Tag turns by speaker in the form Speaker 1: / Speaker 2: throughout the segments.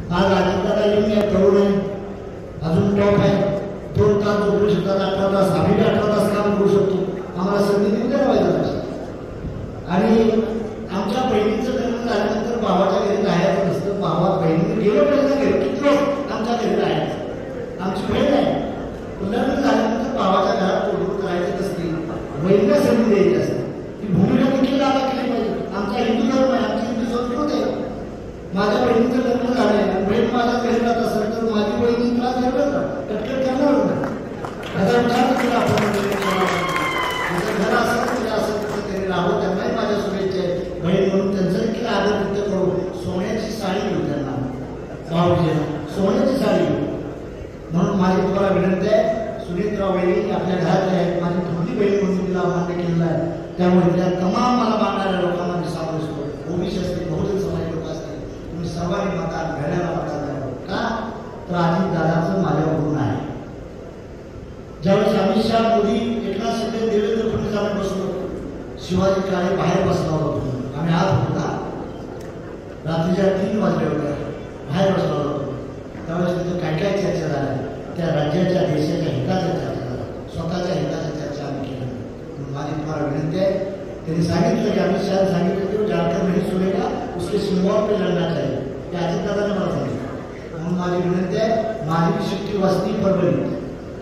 Speaker 1: आज अजितदादा येऊन या तरुण आहे, अजून टॉप आहे, 2 तास झोपू शकतात, 18 तास, आम्ही 18 तास काम करू शकतो. आम्हाला संधी देऊ द्या व्हायचं. आणि आमच्या बहिणीचं लग्न झाल्यानंतर भावाच्या घरी राहायचं नसतं. भावा बहिणीने गेलं पाहिजे घरी, किती दिवस आमच्या घरी राहायचं. आमची बहीण आहे, लग्न झाल्यानंतर भावाच्या घरात तोडून करायचं नसते, बहिणीला संधी द्यायची असते. ती भूमिका देखील दादा केली पाहिजे. आमचा हिंदू धर्म आहे, आमची हिंदू संस्कृती आहे. माझ्या बहिणीचं लग्न झालंय, बहीण माझ्या घरी राहत असेल तर माझी बहिणी तुला घरच ना कटकट करणार ना. त्याचा विचार केला आपण घर असं तुला असं तसं तरी राहावं, त्यांनाही माझ्या शुभेच्छा आहे. बहीण म्हणून त्यांचं देखील आदर व्यक्त करू. सोन्याची साडी घेऊ त्यांना, भाऊजी सोन्याची साडी घेऊ. म्हणून माझी तुम्हाला विनंती आहे, सुनीतराव वहिनी आपल्या घरातले आहेत, माझी थोडी बहीण म्हणून तिला मान्य केलेलं आहे. त्यामुळे त्या तमाम मला मानणाऱ्या लोकांना मी सांगतो, ओबीसी असतील, बहुजन समाज लोक असतील, तुम्ही सर्वांनी मतदान घड्याला मतदान द्यावं. का तर अजितदादाचं माझ्यावर गुण आहे. ज्यावेळेस अमित शहा, मोदी, एकनाथ शिंदे, देवेंद्र फडणवीस आम्ही बसलो, शिवाजी काळे बाहेर बसला होतो. आम्ही आज होता रात्रीच्या 3 वाजल्या होत्या, बाहेर बसला होतो. त्यावेळेस तिथं काय काय चर्चा झाल्या, त्या राज्याच्या देशाच्या हिताच्या चर्चा झाल्या, स्वतःच्या हिताच्या चर्चा आम्ही केल्या. म्हणून माझी तुम्हाला विनंती आहे, त्यांनी सांगितलं की अमित शहा सांगितलं की झारखंड नहीं सुनेगा, उसके सिंबॉल पे लढना चाहिए. ते अजितदादाने मला सांगितलं. म्हणून माझी विनंती आहे, माझी शक्ती वस्ती परभणी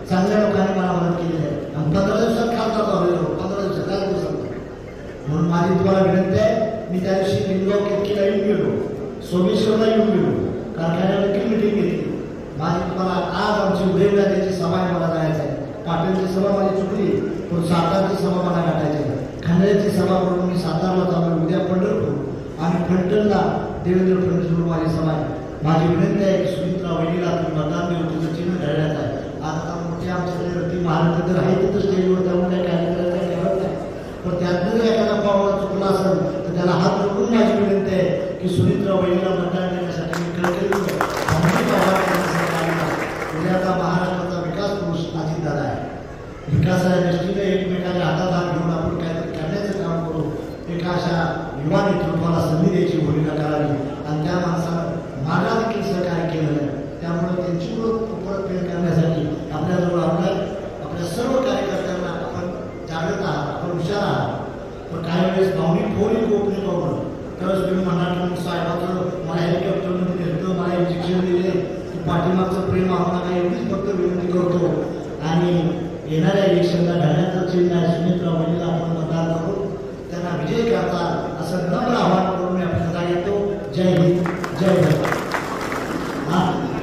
Speaker 1: चांगल्या लोकांनी मला मदत केली आहे. आणि 15 दिवसात खालचा चालू 15 दिवसात काय दिवसात. म्हणून माझी तुम्हाला विनंती आहे, मी त्या दिवशी लिंगाव केतकीला येऊन गेलो, सोमेश्वरला येऊन गेलो, कारखान्याला देखील मिटिंग घेतली. माझी तुम्हाला आज आमची उदयनराजेची सभा आहे, मला जायचं आहे. पाटीलची सभा माझी चुकली, पण सातारची सभा मला गाठायची आहे. खंड्याची सभा म्हणून मी सातारला चालू, उद्या पंढरपूर आणि फलटणला देवेंद्र फडणवीस म्हणून माझी सभा आहे. माझी विनंती आहे की सुनीतराव वहिनीला तुम्ही मतदान देऊन तिचं चिन्ह घडण्याचं आहे. आता मोठे आमच्याकडे महाराष्ट्र जर आहे तिथं स्टेजवर त्यामुळे काय करायचं काय ठरत नाही. पण त्यातनं जर एखादा पावला चुकला असेल तर त्याला हात जोडून माझी विनंती आहे की सुनीतराव वहिनीला मतदान देण्यासाठी मी कळकळी उद्याचा महाराष्ट्राचा विकास पुरुष अजितदादा आहे. विकासाच्या दृष्टीने एकमेकाच्या हातात हात घेऊन आपण काहीतरी करण्याचं काम करू. एका अशा युवा नेतृत्वाला संधी द्यायची भूमिका करावी आणि त्या माणसानं मला देखील सहकार्य केलेलं आहे. त्यामुळे त्यांची परतफेड करण्यासाठी आपल्याजवळ आपल्या सर्व कार्यकर्त्यांना आपण जागृत आहात, आपण हुशार आहात. पण काही वेळेस भावनिक फोन गोपनीय पाहून त्यावेळेस तुम्ही म्हणाल की साहेबाचं मला हेलिकॉप्टरमध्ये नेलं, मला इंजेक्शन दिले, की पाठीमागचं प्रेम आम्हाला काही एवढीच फक्त विनंती करतो. आणि येणाऱ्या इलेक्शनला ढाण्याचं चिन्ह आहे, सुनीतराव वहिनीला आपण मतदान करून त्यांना विजय करता असं नम्र आवाहन करून मी आपल्या जागा येतो. जय हिंद, जय भारत.